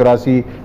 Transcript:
84.